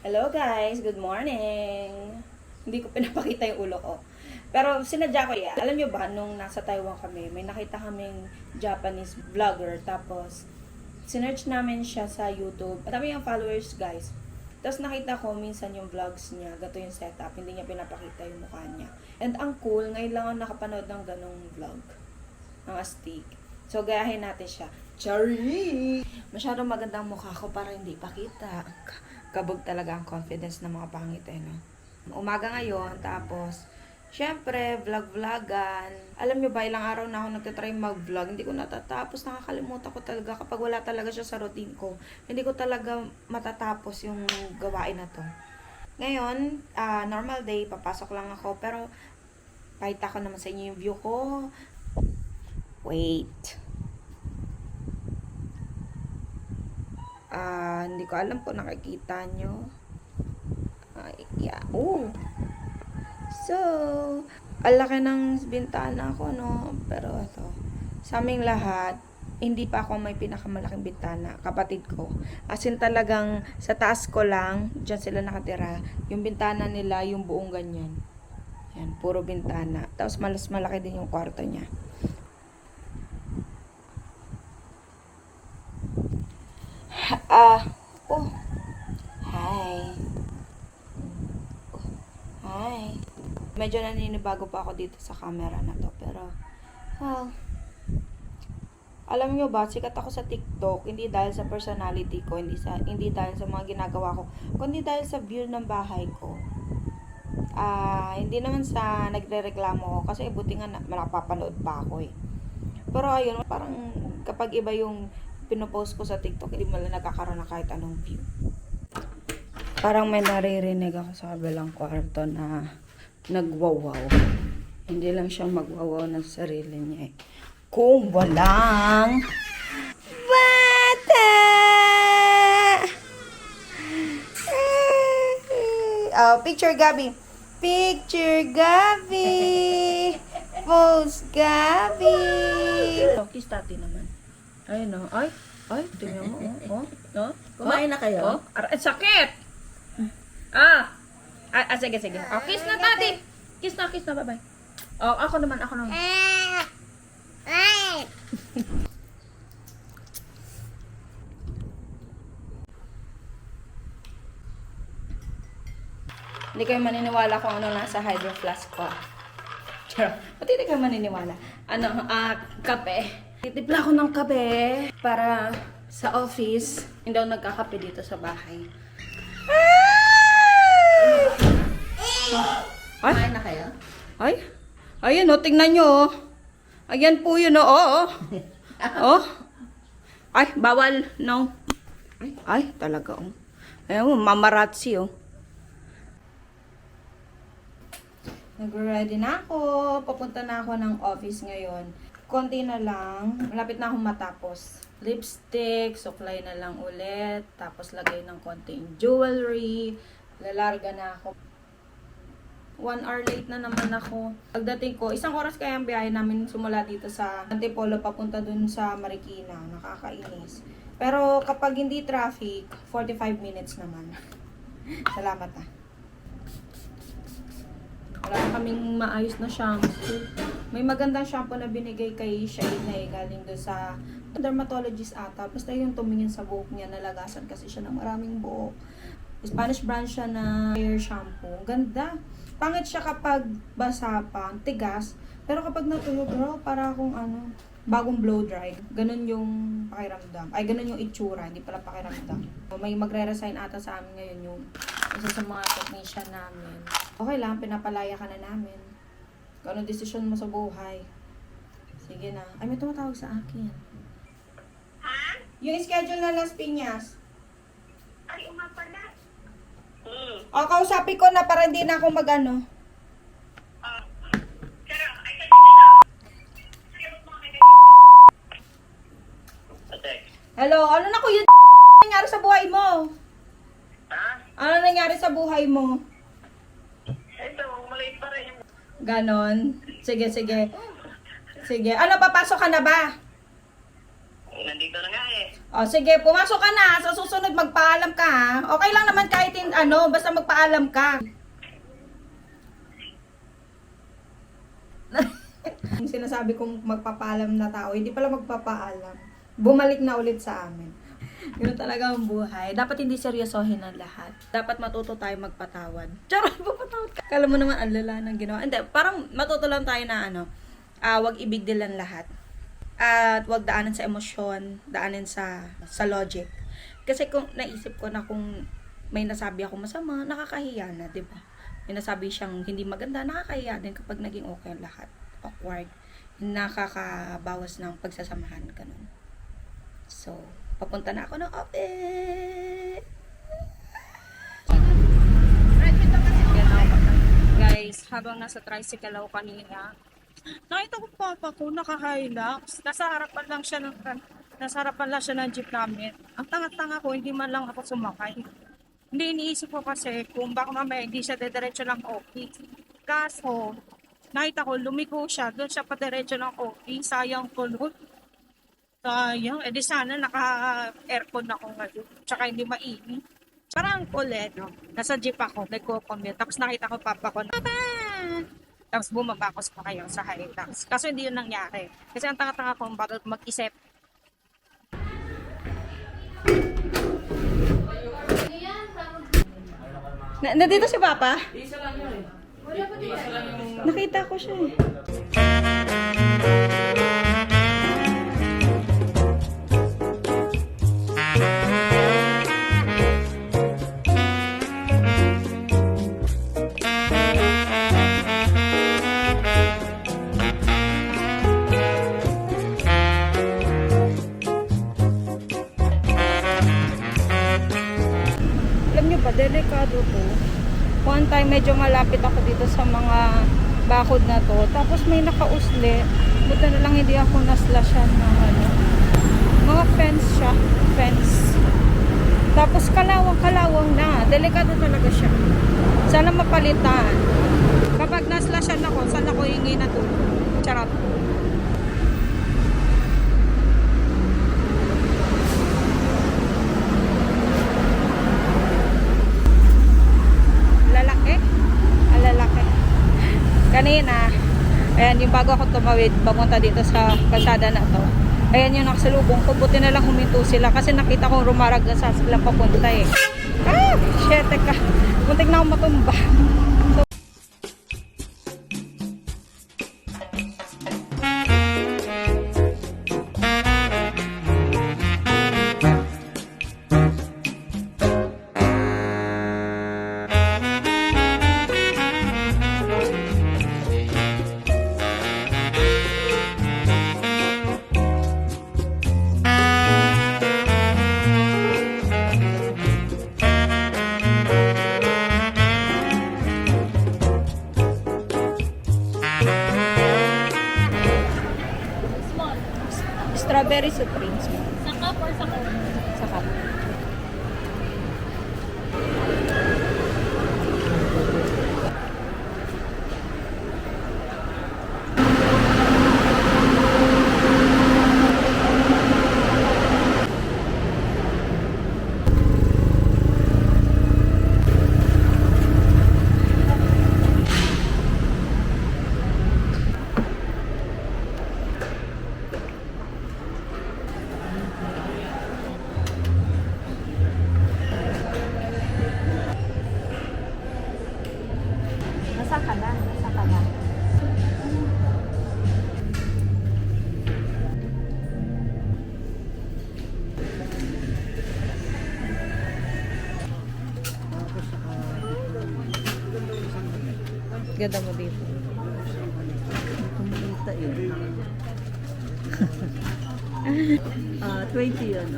Hello guys, good morning. Hindi ko pinapakita yung ulo ko. Pero sinadya ko yan. Alam nyo ba, nung nasa Taiwan kami, may nakita kaming Japanese vlogger. Tapos, sinearch namin siya sa YouTube. At kami yung followers guys. Tapos nakita ko minsan yung vlogs niya, gato yung setup. Hindi niya pinapakita yung mukha niya. And ang cool, ngayon lang ako nakapanood ng ganong vlog. Ng astig. So, gayahin natin siya. Chari! Masyadong magandang mukha ko para hindi pakita. Kabog talaga ang confidence ng mga pangit no? Umaga ngayon, tapos, syempre, vlog-vlogan. Alam nyo ba, ilang araw na ako nagtatry mag-vlog, hindi ko natatapos, nakakalimutan ko talaga kapag wala talaga siya sa routine ko. Hindi ko talaga matatapos yung gawain na to. Ngayon, normal day, papasok lang ako, pero pakita ko naman sa inyo yung view ko. Wait. Hindi ko alam kung nakikita nyo. Yeah. Oh. So, alaki ng bintana ko, no? Pero ito, sa aming lahat, hindi pa ako may pinakamalaking bintana. Kapatid ko. As in talagang sa taas ko lang, dyan sila nakatira. Yung bintana nila, yung buong ganyan. Yan, puro bintana. Tapos malas malaki din yung kwarto niya. Oh. Hi. Hi. Medyo naninibago pa ako dito sa camera na to. Pero, alam nyo ba, sikat ako sa TikTok, hindi dahil sa personality ko, hindi dahil sa mga ginagawa ko, kundi dahil sa view ng bahay ko. Hindi naman sa nagre-reklamo ko, kasi buti nga napapanood pa ako eh. Pero ayun, parang kapag iba yung pinopost ko sa TikTok, hindi mo lang nagkakaroon ng kahit anong view. Parang may naririnig ako sa kabilang kwarto na nagwawaw. Hindi lang siya magwawaw ng sarili niya eh. Kung walang bata! Oh, picture Gabi. Picture Gabi! Pose Gabi! Kiss tati naman. Ayun o. Ay, tingnan mo. No? Kumain na kayo? Sakit! Sige. Oh, kiss na, tati. Kiss na, bye-bye. Oh, ako naman. Hindi kayo maniniwala kung ano nasa hydro flask ko. Charot. Ba't hindi kayo maniniwala? Kape. Titipla ko ng kape para sa office. Hindi ako nagkakape dito sa bahay. Kumain na kayo? Ayan o, tingnan nyo o. Ayan po yun o, Ay, bawal, no. Ay, talaga o. Ayan o, mamarazzi o. Nag-ready na ako. Papunta na ako ng office ngayon. Konti na lang. Malapit na akong matapos. Lipstick, suklay na lang ulit. Tapos lagay ng konting jewelry. Lalarga na ako. 1 hour late na naman ako. Pagdating ko, 1 oras kaya ang biyahe namin sumula dito sa Antipolo papunta dun sa Marikina. Nakakainis. Pero kapag hindi traffic, 45 minutes naman. Salamat Wala na kaming maayos na shampoo. May magandang shampoo na binigay kay Shaina galing doon sa dermatologist ata. Basta yung tumingin sa buhok niya, nalagasan kasi siya ng maraming buhok. Spanish brand siya na hair shampoo. Ganda. Pangit siya kapag basa pa, tigas. Pero kapag natuyo, bro, para akong bagong blow dry. Ganun yung pakiramdam. Ay, ganun yung itsura, hindi pala pakiramdam. May magre-resign ata sa amin ngayon yung isa sa mga technician namin. Okay lang, pinapalaya ka na namin. Kung anong desisyon mo sa buhay. Sige na. Ay, may tumatawag sa akin. Ha? Yung schedule na Las Piñas. Ay, umapala. O, kausapin ko na para hindi na ako mag-ano. Pero, ay, Hello, ano na kuya? Nangyari sa buhay mo? ha? Ano nangyari sa buhay mo? Ito, maliit pa rin yung... Ganon. Sige. Sige. Ano, papasok ka na ba? Nandito na nga eh. O, sige, pumasok ka na. Sa susunod, magpaalam ka, ha? Okay lang naman kahit basta magpaalam ka. Yung sinasabi kong magpapaalam na tao, hindi pala magpapaalam. Bumalik na ulit sa amin. Yun talaga ang buhay. Dapat hindi seryosohin ang lahat. Dapat matuto tayo magpatawad. Charot, papatawad ka. Kala mo naman ang lala ng ginawa. Hindi, parang matuto lang tayo na wag ibigdilan lahat. At wag daanan sa emosyon, daanan sa logic. Kasi kung naisip ko na kung may nasabi ako masama, nakakahiya na, 'di ba? May nasabi siyang hindi maganda, nakakahiya din kapag naging okay ang lahat. Awkward. Nakakabawas ng pagsasamahan ganun. So, papunta na ako ng office. Guys, habang nasa tricycle ako kanina, nakita ko papa ko naka-Hilux. Nasa harapan lang siya ng jeep namin. Ang tanga-tanga ko, hindi man lang ako sumakay. Hindi iniisip ko kasi kung baka mamaya hindi siya dediretso ng office. Kaso, nakita ko lumiko siya, doon siya pa diretso ng office. Sayang ko nun. Sayang, edi sana naka-aircon ako ngayon. Tsaka hindi mainit. Parang kulit, no? Nasa jeep ako, nagko-commute. Tapos nakita ko papa ko, Papa! Tapos bumaba ako sa kayo sa Hilux. Kaso hindi yun nangyari. Kasi ang tanga-tanga ko bago mag-isip. Nandito si Papa? Isa lang yun eh. Nakita ko siya eh. Delikado to. One time medyo malapit ako dito sa mga bakod na to. Tapos may nakausli. Buta na lang hindi ako naslashan ng mga fence siya. Fence. Tapos kalawang na. Delikado talaga siya. Sana mapalitan. Kapag naslashan ako, saan ako hingi na tulong? Charot. Kanina, ayan, yung bago ako tumawid, papunta dito sa kalsada na to. Ayan yung nakasalubong ko, buti na lang huminto sila kasi nakita ko rumarag na sa sila papunta eh. Shit, teka. Muntik na ako matumba. Strawberry Supreme. Sa cup or sa cone? Sa cup. Nasa ka na. Ganda mo dito. Kumita yun. 20 yun.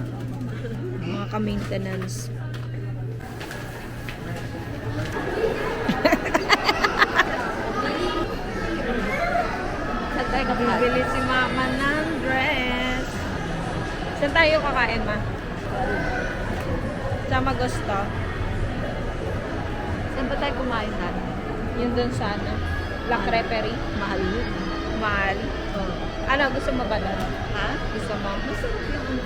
Mga ka-maintenance. Saan tayo bibili si mama ng dress? Saan tayo kakain, ma? Sama gusto. Saan ba tayo kumain na? Yun dun sa La Creperie. Mahal yun. Mahal. Ano, gusto mo ba doon? Ha? Gusto mo? Masarap yun.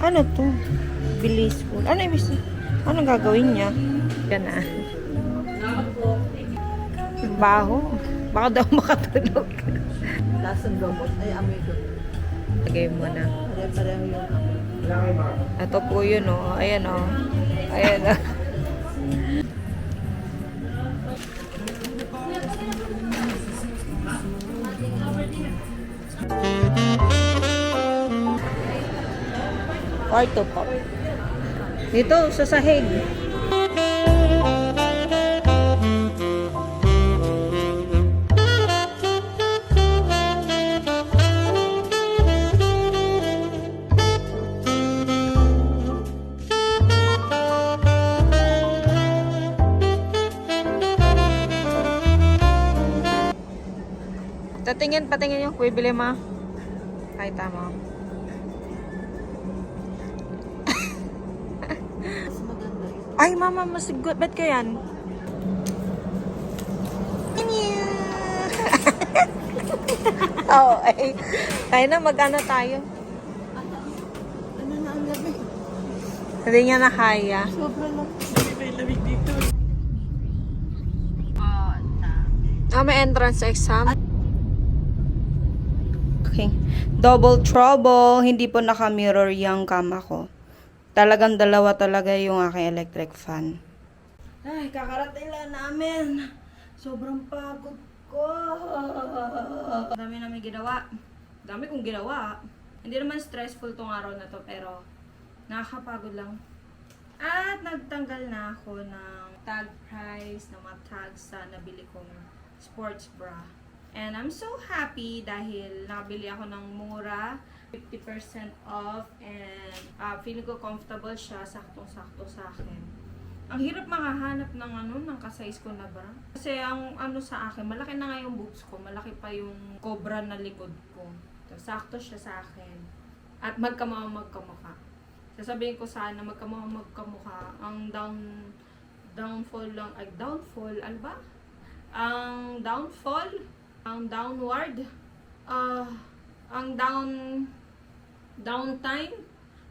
Ano to? Blissful. Ano ibig sabihin? Anong gagawin niya? Yan na. Baho. Baka daw makatulog. Lasang gamot. Ay, amoy doon. Lagay mo na. Pare-pareho yung amoy. Ito po yun, oh. Ayan, oh. Ayan, oh. Kwarto po. Dito, sa sahig. Patingin yung bibili mo. Ay, tama. Mas maganda yun. Ay, mama, mas good. Ba't ka yan? Oo, ay. Kaya na, mag-ano tayo. Ano na ang lamig? Hindi niya na kaya. Sobra lang. May lamig dito. May entrance exam. Okay. Double trouble. Hindi po naka-mirror yung kama ko. Talagang dalawa talaga yung aking electric fan. Ay, kakarating lang namin. Sobrang pagod ko. Dami namin ginawa. Dami kong ginawa. Hindi naman stressful tong araw na to, pero nakakapagod lang. At nagtanggal na ako ng tag price, ng mga tags sa nabili kong sports bra. And I'm so happy dahil nakabili ako ng mura, 50% off, and feeling ko comfortable siya, saktong-sakto sa akin. Ang hirap makahanap ng ng ka-size ko na bra. Kasi ang sa akin, malaki na nga yung boobs ko, malaki pa yung cobra na likod ko. So, sakto siya sa akin. At magkamukha. Sasabihin ko sana magkamukha. Ang downfall lang, downfall, ano ba? Ang downward, ang downtime,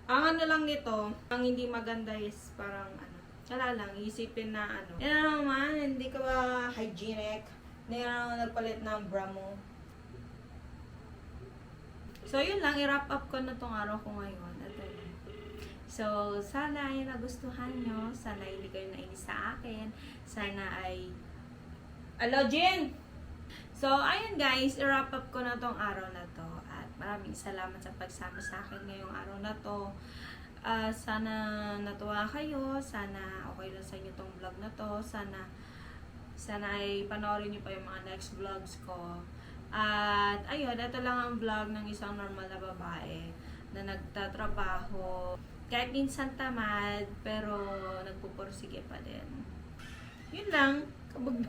ang ano lang nito, ang hindi maganda is parang wala lang, isipin na yan naman, hindi ka ba hygienic, hindi ka naman nagpalit ng bra mo. So yun lang, i-wrap up ko na tong araw ko ngayon. So, sana ay nagustuhan nyo, sana hindi kayo nainis sa akin, sana ay hello, Jen! So, ayun guys, i-wrap up ko na tong araw na to. At maraming salamat sa pagsama sa akin ngayong araw na to. Sana natuwa kayo. Sana okay lang sa inyo tong vlog na to. Sana ay panoorin nyo pa yung mga next vlogs ko. At ayun, ito lang ang vlog ng isang normal na babae na nagtatrabaho. Kahit minsan tamad, pero nagpupursige pa din. Yun lang. Kabog